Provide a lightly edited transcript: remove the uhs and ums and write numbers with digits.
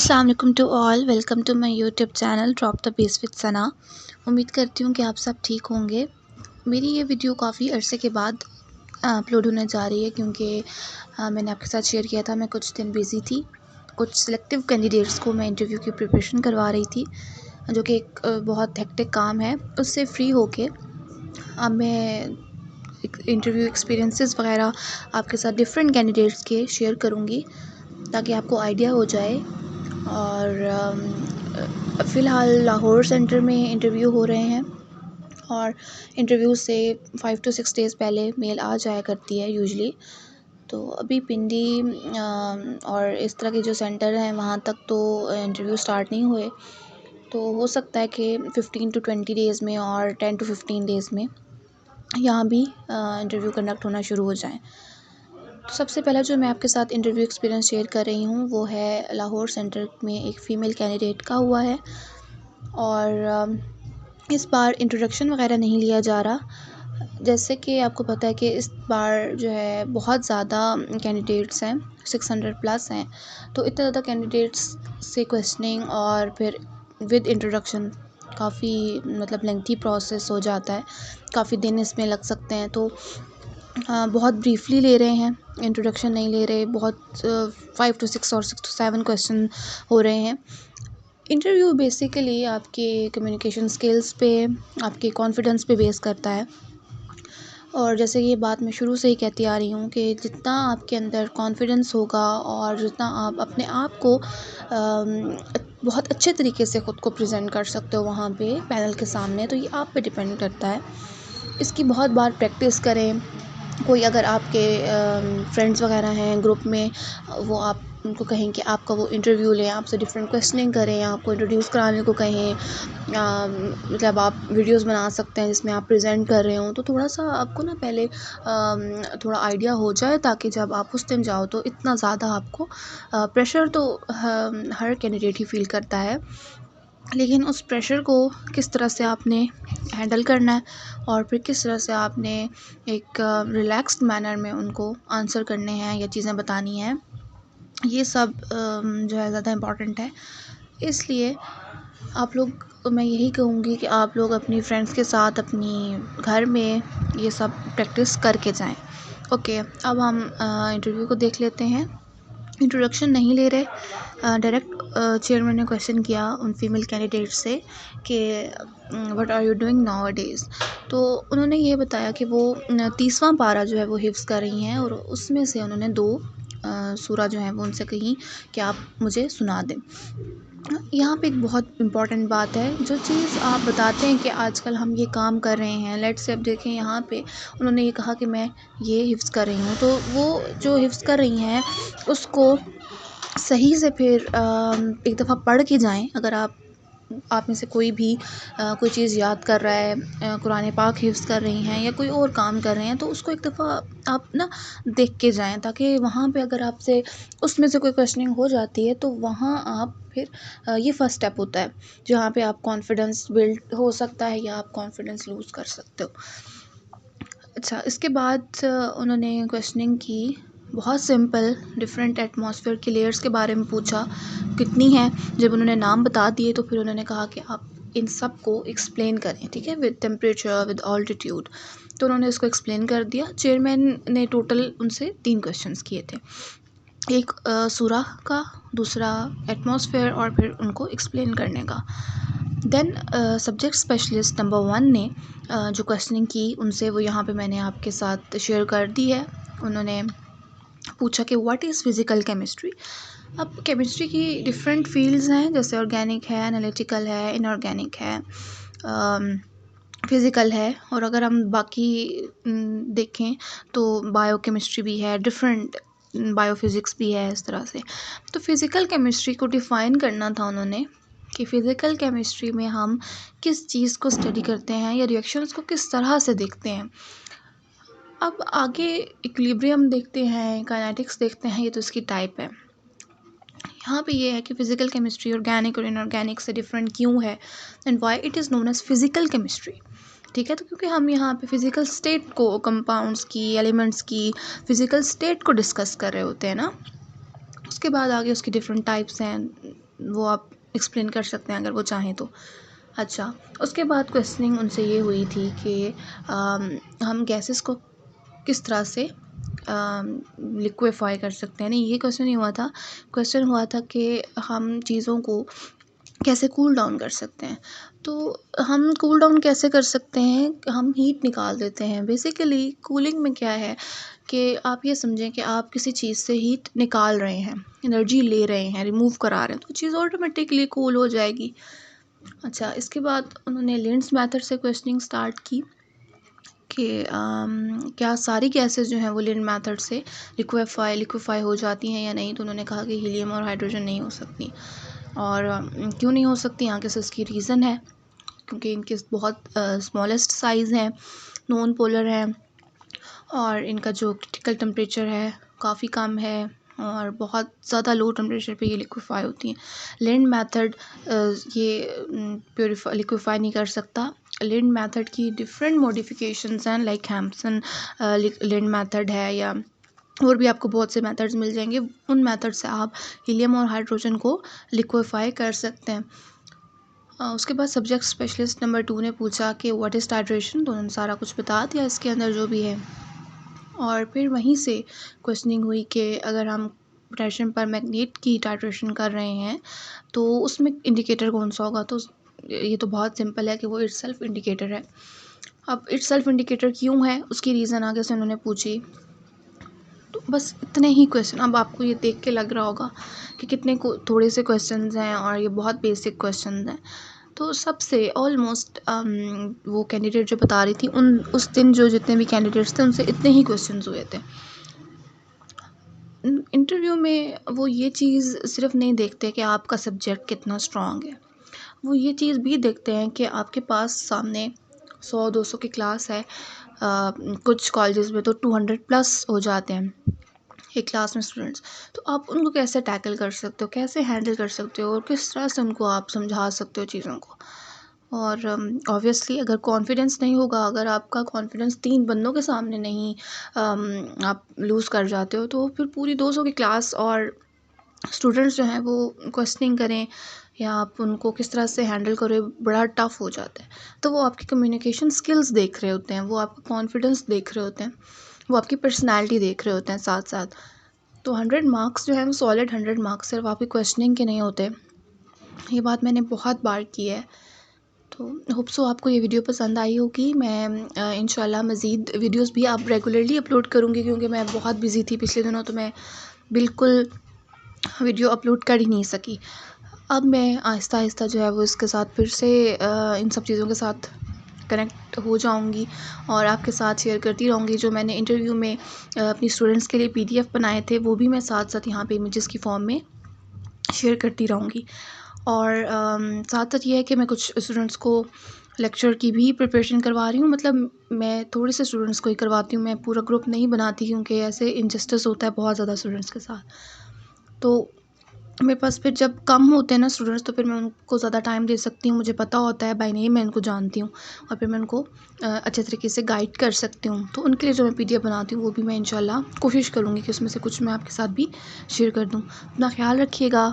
अस्सलाम वालेकुम to all, welcome to my YouTube channel drop the base with Sana. उम्मीद करती हूँ कि आप सब ठीक होंगे। मेरी ये वीडियो काफ़ी अरसे के बाद अपलोड होने जा रही है क्योंकि मैंने आपके साथ शेयर किया था मैं कुछ दिन बिज़ी थी। कुछ सिलेक्टिव कैंडिडेट्स को मैं इंटरव्यू की प्रिपरेशन करवा रही थी, जो कि एक बहुत हेक्टिक काम है। उससे फ्री होके अब मैं एक इंटरव्यू एक्सपीरियंसेस वगैरह आपके साथ डिफरेंट कैंडिडेट्स के शेयर करूँगी ताकि आपको आइडिया हो जाए। और फ़िलहाल लाहौर सेंटर में इंटरव्यू हो रहे हैं और इंटरव्यू से 5 टू 6 डेज़ पहले मेल आ जाया करती है यूजुअली। तो अभी पिंडी और इस तरह के जो सेंटर हैं वहाँ तक तो इंटरव्यू स्टार्ट नहीं हुए। तो हो सकता है कि 15 टू 20 डेज़ में और 10 टू 15 डेज़ में यहाँ भी इंटरव्यू कंडक्ट होना शुरू हो जाएँ। तो सबसे पहला जो मैं आपके साथ इंटरव्यू एक्सपीरियंस शेयर कर रही हूँ वो है लाहौर सेंटर में एक फ़ीमेल कैंडिडेट का हुआ है। और इस बार इंट्रोडक्शन वगैरह नहीं लिया जा रहा। जैसे कि आपको पता है कि इस बार जो है बहुत ज़्यादा कैंडिडेट्स हैं, 600 प्लस हैं। तो इतने ज़्यादा कैंडिडेट्स से क्वेश्चनिंग और फिर विद इंट्रोडक्शन काफ़ी मतलब लेंथी प्रोसेस हो जाता है, काफ़ी दिन इसमें लग सकते हैं। तो बहुत ब्रीफली ले रहे हैं, इंट्रोडक्शन नहीं ले रहे। बहुत 5 टू 6 और 6 टू 7 क्वेश्चन हो रहे हैं। इंटरव्यू बेसिकली आपके कम्युनिकेशन स्किल्स पे, आपके कॉन्फिडेंस पे बेस करता है। और जैसे ये बात मैं शुरू से ही कहती आ रही हूँ कि जितना आपके अंदर कॉन्फिडेंस होगा और जितना आप अपने आप को बहुत अच्छे तरीके से ख़ुद को प्रेजेंट कर सकते हो वहाँ पे पैनल के सामने, तो ये आप पे डिपेंड करता है। इसकी बहुत बार प्रैक्टिस करें। कोई अगर आपके फ्रेंड्स वगैरह हैं ग्रुप में, वो आप उनको कहें कि आपका वो इंटरव्यू लें, आपसे डिफरेंट क्वेश्चनिंग करें, आपको इंट्रोड्यूस कराने को कहें। मतलब आप वीडियोस बना सकते हैं जिसमें आप प्रेजेंट कर रहे हो, तो थोड़ा सा आपको ना पहले थोड़ा आइडिया हो जाए ताकि जब आप उस दिन जाओ तो इतना ज़्यादा आपको प्रेशर तो हर कैंडिडेट ही फील करता है, लेकिन उस प्रेशर को किस तरह से आपने हैंडल करना है और फिर किस तरह से आपने एक रिलैक्स्ड मैनर में उनको आंसर करने हैं या चीज़ें बतानी हैं, ये सब जो है ज़्यादा इम्पॉर्टेंट है। इसलिए आप लोग, मैं यही कहूँगी कि आप लोग अपनी फ्रेंड्स के साथ अपनी घर में ये सब प्रैक्टिस करके जाएं। ओके, अब हम इंटरव्यू को देख लेते हैं। इंट्रोडक्शन नहीं ले रहे, डायरेक्ट चेयरमैन ने क्वेश्चन किया उन फीमेल कैंडिडेट से कि what are you doing nowadays. तो उन्होंने ये बताया कि वो 30वां पारा जो है वो हिफ्ज़ कर रही हैं और उसमें से उन्होंने 2 सूरा जो हैं वो उनसे कही कि आप मुझे सुना दें। यहाँ पे एक बहुत इम्पॉर्टेंट बात है, जो चीज़ आप बताते हैं कि आजकल हम ये काम कर रहे हैं, लेट्स से अब देखें यहाँ पे उन्होंने ये कहा कि मैं ये हिफ्ज़ कर रही हूँ, तो वो जो हिफ्ज़ कर रही हैं उसको सही से फिर एक दफ़ा पढ़ के जाएं। अगर आप में से कोई भी कोई चीज़ याद कर रहा है, कुरान पाक हिफ्ज़ कर रही हैं या कोई और काम कर रहे हैं, तो उसको एक दफ़ा आप ना देख के जाएं ताकि वहाँ पे अगर आपसे उसमें से कोई क्वेश्चनिंग हो जाती है तो वहाँ आप फिर ये फ़र्स्ट स्टेप होता है जहाँ पे आप कॉन्फिडेंस बिल्ड हो सकता है या आप कॉन्फिडेंस लूज़ कर सकते हो। अच्छा, इसके बाद उन्होंने क्वेश्चनिंग की, बहुत सिंपल डिफरेंट एटमॉस्फेयर की लेयर्स के बारे में पूछा कितनी हैं। जब उन्होंने नाम बता दिए तो फिर उन्होंने कहा कि आप इन सब को एक्सप्लेन करें, ठीक है, विद टेम्परेचर, विद ऑल्टीट्यूड। तो उन्होंने इसको एक्सप्लेन कर दिया। चेयरमैन ने टोटल उनसे 3 क्वेश्चंस किए थे, एक सूरा का, दूसरा एटमॉस्फेयर और फिर उनको एक्सप्लेन करने का। देन सब्जेक्ट स्पेशलिस्ट नंबर 1 ने जो क्वेश्चनिंग की उनसे वो यहाँ पे मैंने आपके साथ शेयर कर दी है। उन्होंने पूछा कि व्हाट इज़ फ़िज़िकल केमिस्ट्री। अब केमिस्ट्री की डिफरेंट फील्ड्स हैं, जैसे ऑर्गेनिक है, एनालिटिकल है, इनऑर्गेनिक है, फ़िज़िकल है, और अगर हम बाकी देखें तो बायोकेमिस्ट्री भी है, डिफरेंट बायोफिज़िक्स भी है, इस तरह से। तो फ़िज़िकल केमिस्ट्री को डिफ़ाइन करना था उन्होंने कि फ़िज़िकल केमिस्ट्री में हम किस चीज़ को स्टडी करते हैं या रिएक्शंस को किस तरह से देखते हैं। अब आगे इक्विलिब्रियम देखते हैं, काइनेटिक्स देखते हैं, ये तो इसकी टाइप है। यहाँ पे ये है कि फ़िज़िकल केमिस्ट्री ऑर्गेनिक और इनऑर्गेनिक से डिफरेंट क्यों है and why it is known as physical chemistry. ठीक है, तो क्योंकि हम यहाँ पे फ़िज़िकल स्टेट को, कंपाउंड्स की, एलिमेंट्स की फ़िज़िकल स्टेट को डिस्कस कर रहे होते हैं ना। उसके बाद आगे उसकी डिफरेंट टाइप्स हैं, वो आप एक्सप्लेन कर सकते हैं अगर वो चाहें तो। अच्छा, उसके बाद क्वेश्चनिंग उनसे ये हुई थी कि हम गैसेस को किस तरह से लिक्विफ़ाई कर सकते हैं। नहीं, ये क्वेश्चन नहीं हुआ था। क्वेश्चन हुआ था कि हम चीज़ों को कैसे कूल डाउन कर सकते हैं। तो हम कूल डाउन कैसे कर सकते हैं, हम हीट निकाल देते हैं। बेसिकली कूलिंग में क्या है कि आप ये समझें कि आप किसी चीज़ से हीट निकाल रहे हैं, एनर्जी ले रहे हैं, रिमूव करा रहे हैं, तो चीज़ ऑटोमेटिकली कूल हो जाएगी। अच्छा, इसके बाद उन्होंने लिंड्स मेथड से क्वेश्चनिंग स्टार्ट की कि क्या सारी गैसेस जो हैं वो लिंड मेथड से लिक्विफाई हो जाती हैं या नहीं। तो उन्होंने कहा कि हीलियम और हाइड्रोजन नहीं हो सकती। और क्यों नहीं हो सकती, यहाँ के इसकी रीज़न है क्योंकि इनके बहुत स्मॉलेस्ट साइज़ हैं, नॉन पोलर हैं, और इनका जो क्रिटिकल टेम्परेचर है काफ़ी कम है, और बहुत ज़्यादा लो टेम्परेचर पे ये लिक्विफाई होती हैं। लिंड मेथड ये लिक्विफाई नहीं कर सकता। लिंड मेथड की डिफरेंट मॉडिफिकेशंस हैं, लाइक हैम्पसन लिंड मेथड है, या और भी आपको बहुत से मेथड्स मिल जाएंगे। उन मेथड से आप हीलियम और हाइड्रोजन को लिक्विफाई कर सकते हैं। उसके बाद सब्जेक्ट स्पेशलिस्ट नंबर 2 ने पूछा कि व्हाट इज़ टाइट्रेशन, तो उन्होंने सारा कुछ बता दिया इसके अंदर जो भी है। और फिर वहीं से क्वेश्चनिंग हुई कि अगर हम पोटेशियम पर मैग्नेट की टाइट्रेशन कर रहे हैं तो उसमें इंडिकेटर कौन सा होगा। तो ये तो बहुत सिंपल है कि वो इटसेल्फ इंडिकेटर है। अब इटसेल्फ इंडिकेटर क्यों है, उसकी रीज़न आगे से उन्होंने पूछी। तो बस इतने ही क्वेश्चन। अब आपको ये देख के लग रहा होगा कि कितने थोड़े से क्वेश्चंस हैं और ये बहुत बेसिक क्वेश्चंस हैं। तो सबसे ऑलमोस्ट वो कैंडिडेट जो बता रही थी, उस दिन जो जितने भी कैंडिडेट्स थे उनसे इतने ही क्वेश्चंस हुए थे। इंटरव्यू में वो ये चीज़ सिर्फ नहीं देखते कि आपका सब्जेक्ट कितना स्ट्रॉन्ग है, वो ये चीज़ भी देखते हैं कि आपके पास सामने 100-200 की क्लास है। कुछ कॉलेजेस में तो 200 प्लस हो जाते हैं एक क्लास में स्टूडेंट्स। तो आप उनको कैसे टैकल कर सकते हो, कैसे हैंडल कर सकते हो, और किस तरह से उनको आप समझा सकते हो चीज़ों को। और ऑब्वियसली अगर कॉन्फिडेंस नहीं होगा, अगर आपका कॉन्फिडेंस 3 बंदों के सामने नहीं आप लूज़ कर जाते हो, तो फिर पूरी 200 की क्लास और स्टूडेंट्स जो हैं वो क्वेश्चनिंग करें या आप उनको किस तरह से हैंडल करें, बड़ा टफ़ हो जाता है। तो वो आपकी कम्युनिकेशन स्किल्स देख रहे होते हैं, वो आपका कॉन्फिडेंस देख रहे होते हैं, वो आपकी पर्सनैलिटी देख रहे होते हैं साथ साथ। तो 100 मार्क्स जो हैं वो सॉलिड 100 मार्क्स सिर्फ आपकी क्वेश्चनिंग के नहीं होते। ये बात मैंने बहुत बार की है। तो होप सो आपको ये वीडियो पसंद आई होगी। मैं इंशाल्लाह मज़ीद वीडियोस भी आप रेगुलरली अपलोड करूँगी, क्योंकि मैं बहुत बिज़ी थी पिछले दिनों, तो मैं बिल्कुल वीडियो अपलोड कर ही नहीं सकी। अब मैं आहिस्ता आहिस्ता जो है वो इसके साथ फिर से इन सब चीज़ों के साथ कनेक्ट हो जाऊंगी और आपके साथ शेयर करती रहूँगी। जो मैंने इंटरव्यू में अपनी स्टूडेंट्स के लिए PDF बनाए थे, वो भी मैं साथ साथ यहाँ पे इमेजेस की फॉर्म में शेयर करती रहूँगी। और साथ साथ ये है कि मैं कुछ स्टूडेंट्स को लेक्चर की भी प्रिपरेशन करवा रही हूँ। मतलब मैं थोड़े से स्टूडेंट्स को ही करवाती हूँ, मैं पूरा ग्रुप नहीं बनाती, क्योंकि ऐसे इनजस्टिस होता है बहुत ज़्यादा स्टूडेंट्स के साथ। तो मेरे पास फिर जब कम होते हैं ना स्टूडेंट्स, तो फिर मैं उनको ज़्यादा टाइम दे सकती हूँ। मुझे पता होता है बाय नेम, मैं उनको जानती हूँ, और फिर मैं उनको अच्छे तरीके से गाइड कर सकती हूँ। तो उनके लिए जो मैं PDF बनाती हूँ वो भी मैं इंशाल्लाह कोशिश करूँगी कि उसमें से कुछ मैं आपके साथ भी शेयर कर दूँ। अपना ख्याल रखिएगा।